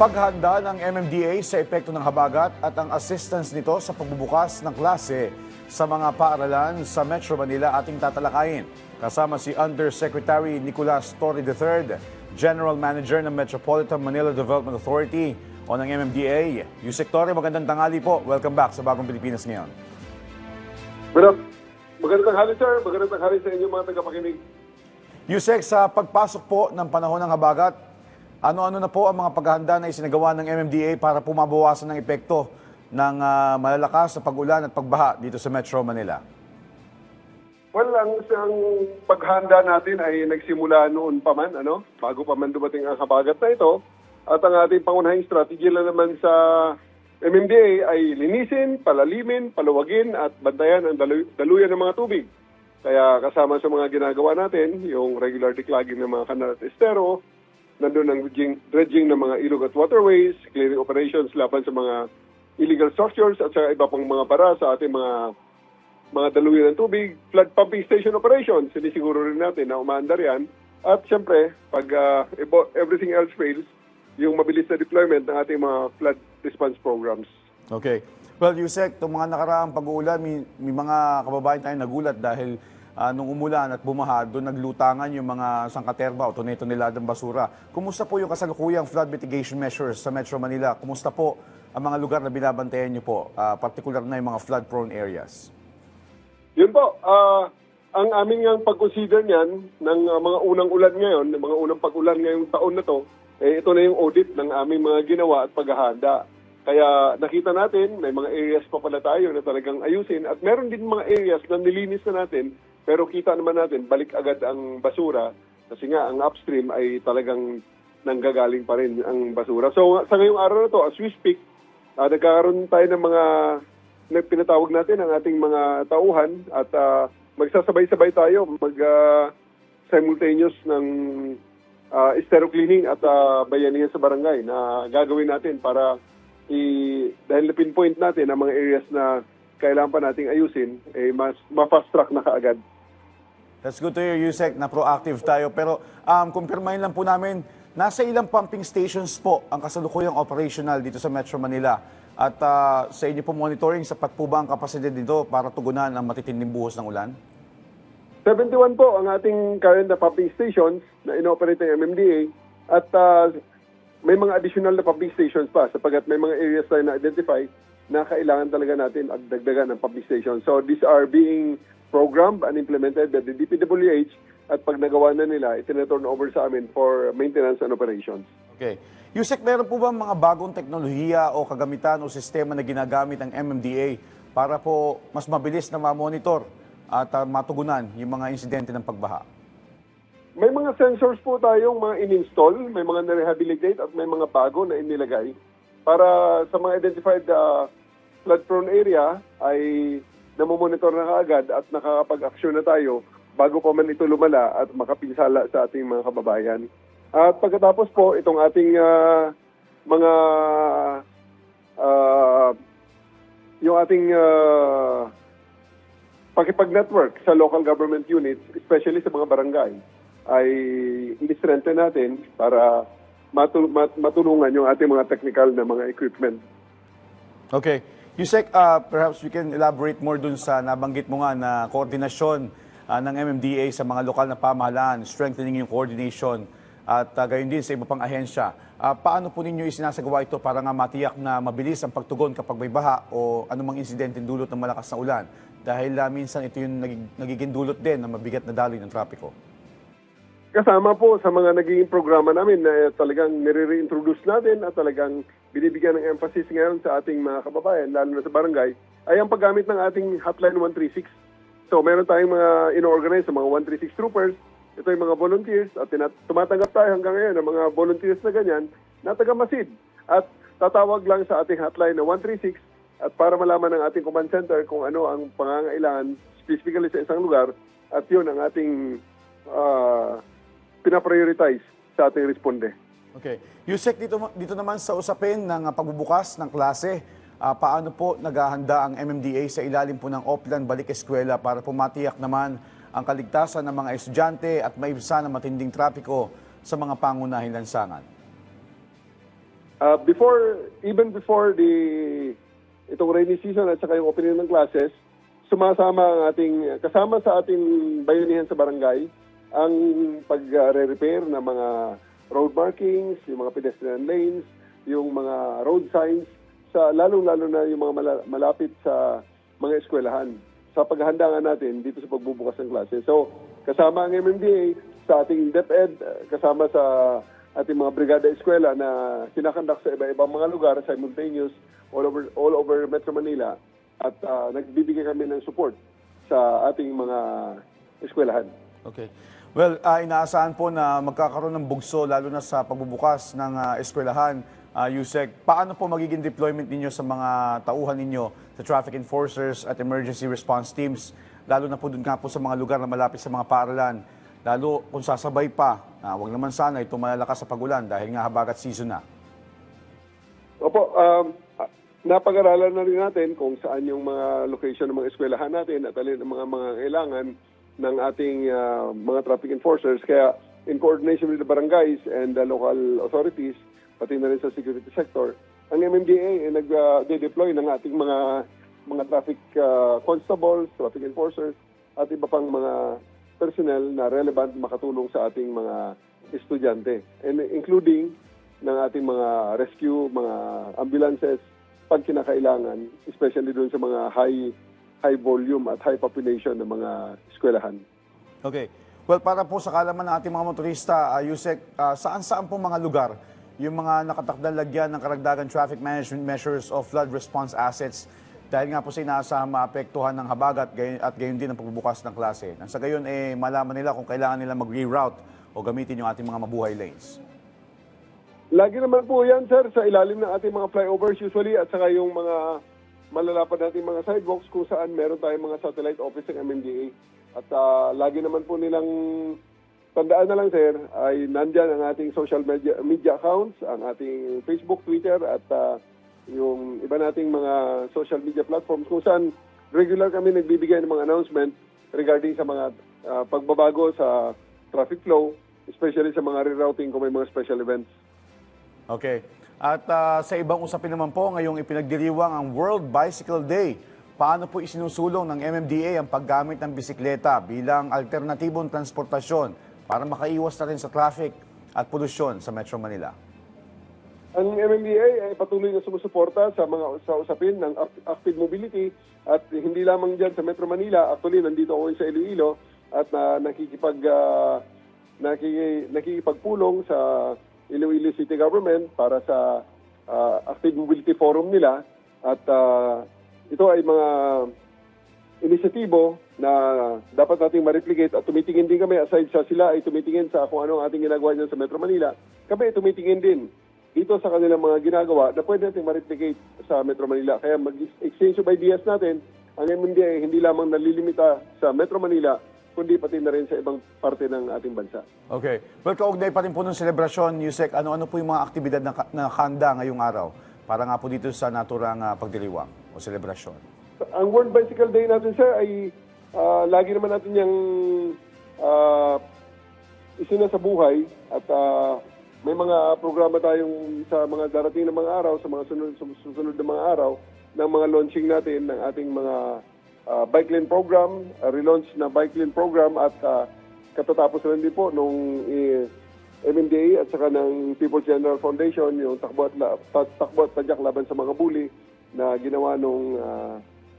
paghahanda ng MMDA sa epekto ng habagat at ang assistance nito sa pagbubukas ng klase sa mga paaralan sa Metro Manila ating tatalakayin. Kasama si Undersecretary Nicolas Torre III, General Manager ng Metropolitan Manila Development Authority o ng MMDA. Yusek Torre, magandang tanghali po. Welcome back sa Bagong Pilipinas Ngayon. Magandang tanghali, sir. Magandang tanghali sa inyong mga tagapakinig. Yusek, sa pagpasok po ng panahon ng habagat, ano-ano na po ang mga paghahanda na isinagawa ng MMDA para pumabawasan ng epekto ng malalakas na pag-ulan at pagbaha dito sa Metro Manila? Well, ang paghanda natin ay nagsimula noon pa man, bago pa man dumating ang habagat na ito. At ang ating pangunahing strategy lang naman sa MMDA ay linisin, palalimin, paluwagin at bantayan ang daluyan ng mga tubig. Kaya kasama sa mga ginagawa natin, yung regular declogging ng mga kanal at estero, nandun ang dredging ng mga ilog at waterways, clearing operations laban sa mga illegal structures at sa iba pang mga bara sa ating mga daluyan ng tubig, flood pumping station operations, sinisiguro rin natin na umaandar yan. At siyempre, pag everything else fails, yung mabilis na deployment ng ating mga flood response programs. Okay. Well, Yusek, itong mga nakaraang pag-uulan, may mga kababayan tayong nagulat dahil nung umulan at bumaha, doon naglutangan yung mga sangkaterba o tonelalang basura. Kumusta po yung kasalukuyang flood mitigation measures sa Metro Manila? Kumusta po ang mga lugar na binabantayan niyo po, particular na yung mga flood-prone areas? Yun po, ang aming pag-consider niyan ng mga unang ulan ngayon, ng mga unang pag-ulan ngayong taon na to, ito na yung audit ng aming mga ginawa at paghahanda. Kaya nakita natin, may mga areas pa pala tayo na talagang ayusin at meron din mga areas na nilinis na natin pero kita naman natin, balik agad ang basura kasi nga ang upstream ay talagang nanggagaling pa rin ang basura. So sa ngayong araw na to, as we speak, nagkakaroon tayo ng mga pinatawag natin ang ating mga tauhan at magsasabay-sabay tayo simultaneous ng estero cleaning at bayanihan sa barangay na gagawin natin para dahil na-pinpoint natin ang mga areas na kailangan pa nating ayusin, ma-fast track na kaagad. That's good to hear, Yusek, na proactive tayo. Pero kumpirmahin lang po namin, nasa ilang pumping stations po ang kasalukuyang operational dito sa Metro Manila? At sa inyo po monitoring, sapat po ba ang kapasidad dito para tugunan ang matitinding buhos ng ulan? 71 po ang ating current na pumping stations na ino-operate ng MMDA at may mga additional na pumping stations pa sapagat may mga areas tayo na-identify na kailangan talaga natin at dagdagan ng pumping stations. So these are being programmed and implemented by the DPWH at pag nagawa na nila, itineturn over sa amin for maintenance and operations. Okay. Yusek, meron po ba mga bagong teknolohiya o kagamitan o sistema na ginagamit ng MMDA para po mas mabilis na ma-monitor at matugunan yung mga insidente ng pagbaha? May mga sensors po tayong mga in-install, may mga na-rehabilitate at may mga bago na inilagay para sa mga identified flood-prone area ay namomonitor na kaagad at nakakapag-aksyon na tayo bago pa man ito lumala at makapinsala sa ating mga kababayan. At pagkatapos po, itong ating mga yung ating pakipag-network sa local government units, especially sa mga barangay, ay i-strengthen natin para matulungan yung ating mga technical na mga equipment. Okay. Yusek, perhaps we can elaborate more dun sa nabanggit mo nga na koordinasyon ng MMDA sa mga lokal na pamahalaan, strengthening yung coordination at gayon din sa iba pang ahensya. Paano po ninyo isinasagawa ito para nga matiyak na mabilis ang pagtugon kapag may baha o anumang insidente dulot ng malakas na ulan? Dahil minsan ito yung nagiging dulot din ng mabigat na daloy ng trapiko. Kasama po sa mga naging programa namin na talagang nire-reintroduce natin at talagang binibigyan ng emphasis ngayon sa ating mga kababayan, lalo na sa barangay, ay ang paggamit ng ating hotline 136. So meron tayong mga ino-organize sa mga 136 troopers, ito yung mga volunteers at tumatanggap tayo hanggang ngayon ng mga volunteers na ganyan na taga-Masid. At tatawag lang sa ating hotline na 136 at para malaman ng ating command center kung ano ang pangangailangan specifically sa isang lugar at yun ang ating pinaprioritize sa ating responde. Okay. Yusek, dito naman sa usapin ng pagbubukas ng klase, paano po naghahanda ang MMDA sa ilalim po ng Oplan Balik Eskwela para pumatiyak naman ang kaligtasan ng mga estudyante at maibsan ang matinding trapiko sa mga pangunahing lansangan? Even before itong rainy season at saka yung opening ng classes, kasama sa ating bayanihan sa barangay ang pag-repair ng mga road markings, yung mga pedestrian lanes, yung mga road signs, lalong-lalo na yung mga malapit sa mga eskwelahan sa paghahanda nga natin dito sa pagbubukas ng klase. So, kasama ang MMDA sa ating DepEd, kasama sa ating mga brigada eskwela na kinakandak sa iba-ibang mga lugar, simultaneous, all over Metro Manila, at nagbibigay kami ng support sa ating mga eskwelahan. Okay. Well, inaasahan po na magkakaroon ng bugso lalo na sa pagbubukas ng eskwelahan. Yusek, paano po magiging deployment ninyo sa mga tauhan ninyo sa traffic enforcers at emergency response teams, lalo na po dun nga po sa mga lugar na malapit sa mga paaralan, lalo kung sasabay pa, wag naman sana ito malalakas sa pagulan dahil nga habagat season na. Opo, napag-aralan na rin natin kung saan yung mga location ng mga eskwelahan natin at alin ang mga kailangan ng ating mga traffic enforcers. Kaya in coordination with the barangays and the local authorities, pati na rin sa security sector, ang MMDA ay nag-deploy ng ating mga traffic constables, traffic enforcers, at iba pang mga personnel na relevant makatulong sa ating mga estudyante. And including ng ating mga rescue, mga ambulances, pag kinakailangan, especially doon sa mga high volume at high population ng mga eskwelahan. Okay. Well, para po sa kalaman ng ating mga motorista, Yusek, saan-saan po mga lugar yung mga nakatakdang lagyan ng karagdagan traffic management measures o flood response assets dahil nga po sa inaasahang maapektuhan ng habagat at gayon din ang pagbubukas ng klase. Nang sa gayon, malaman nila kung kailangan nila mag-reroute o gamitin yung ating mga mabuhay lanes. Lagi naman po yan, sir, sa ilalim ng ating mga flyovers usually at saka yung mga malalapad nating mga sidewalks kung saan meron tayong mga satellite office ng MMDA. At lagi naman po nilang tandaan na lang, sir, ay nandyan ang ating social media accounts, ang ating Facebook, Twitter, at yung iba nating mga social media platforms kung saan regular kami nagbibigay ng mga announcement regarding sa mga pagbabago sa traffic flow, especially sa mga rerouting kung may mga special events. Okay. At sa ibang usapin naman po, ngayong ipinagdiriwang ang World Bicycle Day. Paano po isinusulong ng MMDA ang paggamit ng bisikleta bilang alternatibong transportasyon para makaiwas na rin sa traffic at polusyon sa Metro Manila? Ang MMDA ay patuloy na sumusuporta sa usapin ng active mobility at hindi lamang dyan sa Metro Manila. Actually, nandito ako sa Iloilo at nakikipagpulong sa Iloilo City Government para sa Active Mobility Forum nila at ito ay mga inisyatibo na dapat nating ma-replicate at tumitingin din kami aside sa sila ay tumitingin sa kung ano ang ating ginagawa dyan sa Metro Manila. Kami ay tumitingin din dito sa kanilang mga ginagawa na pwede nating ma-replicate sa Metro Manila. Kaya mag-exchange of ideas natin, ang MMDA hindi lamang nalilimita sa Metro Manila, kundi pati na rin sa ibang parte ng ating bansa. Okay. Well, kaugnay pa rin po ng selebrasyon, Yusek, ano-ano po yung mga aktibidad na handa ngayong araw para nga po dito sa naturang pagdiriwang o selebrasyon? Ang World Bicycle Day natin, sir, ay lagi naman natin yung isinasabuhay at may mga programa tayong sa mga darating na mga araw, sa mga susunod na mga araw, ng mga launching natin ng ating mga bike lane program, relaunch na bike lane program at katatapos na din po nung MMDA at saka ng People's General Foundation, yung takbo at tadyak laban sa mga bully na ginawa nung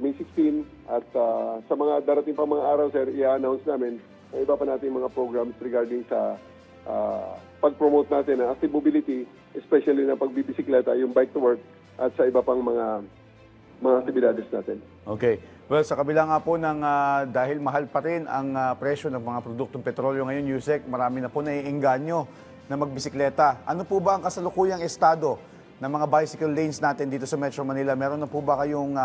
May 16 at sa mga darating pa mga araw, sir, i-announce namin ang iba pa natin mga programs regarding sa pag-promote natin ng active mobility, especially na pagbibisikleta, yung bike to work at sa iba pang mga aktibidades natin. Okay. Well, sa kabila nga po ng dahil mahal pa rin ang presyo ng mga produktong petrolyo ngayon, Yusek, marami na po naiengganyo na magbisikleta. Ano po ba ang kasalukuyang estado ng mga bicycle lanes natin dito sa Metro Manila? Meron na po ba kayong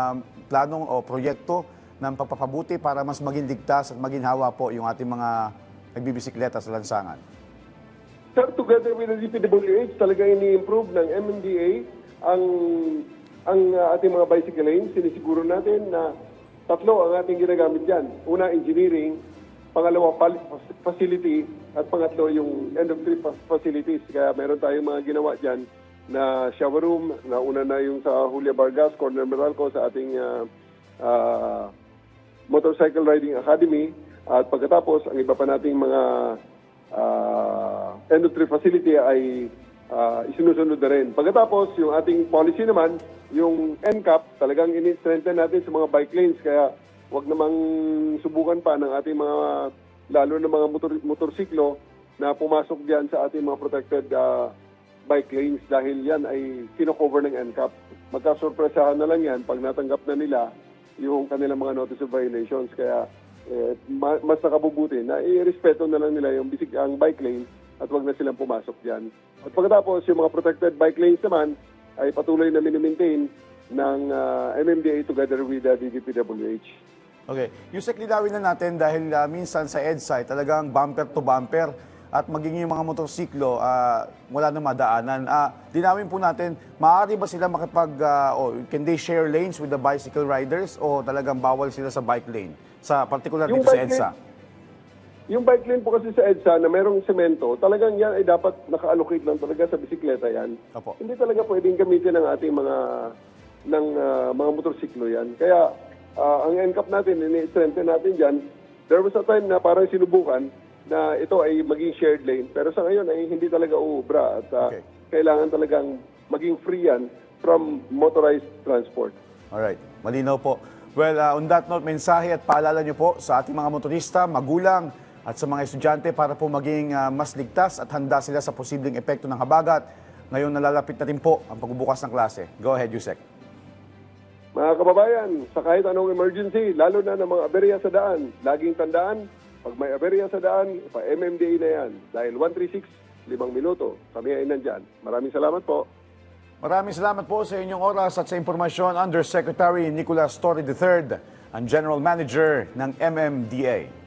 planong o proyekto ng pagpapabuti para mas maging ligtas at maginhawa po yung ating mga nagbibisikleta sa lansangan? Sir, together with the DPWH, talaga ini-improve ng MMDA ang ating mga bicycle lanes. Sinisiguro natin na tatlo ang ating ginagamit dyan. Una, engineering. Pangalawa, facility. At pangatlo, yung end-of-trip facilities. Kaya meron tayong mga ginawa dyan na shower room. Nauna na yung sa Julia Vargas, Corner Meralco sa ating Motorcycle Riding Academy. At pagkatapos, ang iba pa nating mga end-of-trip facility ay isinusunod na rin. Pagkatapos, yung ating policy naman, yung NCAP, talagang ini-strengthen natin sa mga bike lanes. Kaya wag namang subukan pa ng ating mga, lalo na mga motorsiklo na pumasok diyan sa ating mga protected bike lanes dahil yan ay kino-cover ng NCAP. Magkasurpresahan na lang yan pag natanggap na nila yung kanilang mga notice of violations. Kaya mas nakabubuti na i-respeto na lang nila yung ang bike lane at wag na silang pumasok diyan. At pagkatapos, yung mga protected bike lanes naman ay patuloy na mini-maintain ng MMDA together with the DDPWH. Okay. Yusek, linawin na natin dahil minsan sa EDSA talagang bumper to bumper at maging yung mga motorsiklo wala na madaanan. Linawin po natin, maaari ba sila can they share lanes with the bicycle riders o talagang bawal sila sa bike lane? Sa particular dito sa EDSA. Yung bike lane po kasi sa EDSA na merong semento, talagang yan ay dapat naka-allocate lang talaga sa bisikleta yan. Opo. Hindi talaga pwedeng gamitin ng ating mga motorsiklo yan. Kaya ang NCAP natin, ini-strengthen natin dyan. There was a time na parang sinubukan na ito ay maging shared lane. Pero sa ngayon ay hindi talaga uubra at kailangan talagang maging free yan from motorized transport. Alright, malinaw po. Well, on that note, mensahe at paalala niyo po sa ating mga motorista, magulang at sa mga estudyante para po maging mas ligtas at handa sila sa posibleng epekto ng habagat. Ngayon nalalapit na rin po ang pagbubukas ng klase. Go ahead, Yusek. Mga kababayan, sa kahit anong emergency, lalo na ng mga aberya sa daan, laging tandaan, pag may aberya sa daan, pa-MMDA na yan. Dahil 136, 5 minuto, kami ay nandyan. Maraming salamat po. Maraming salamat po sa inyong oras at sa impormasyon, Undersecretary Nicolas Torre III, ang General Manager ng MMDA.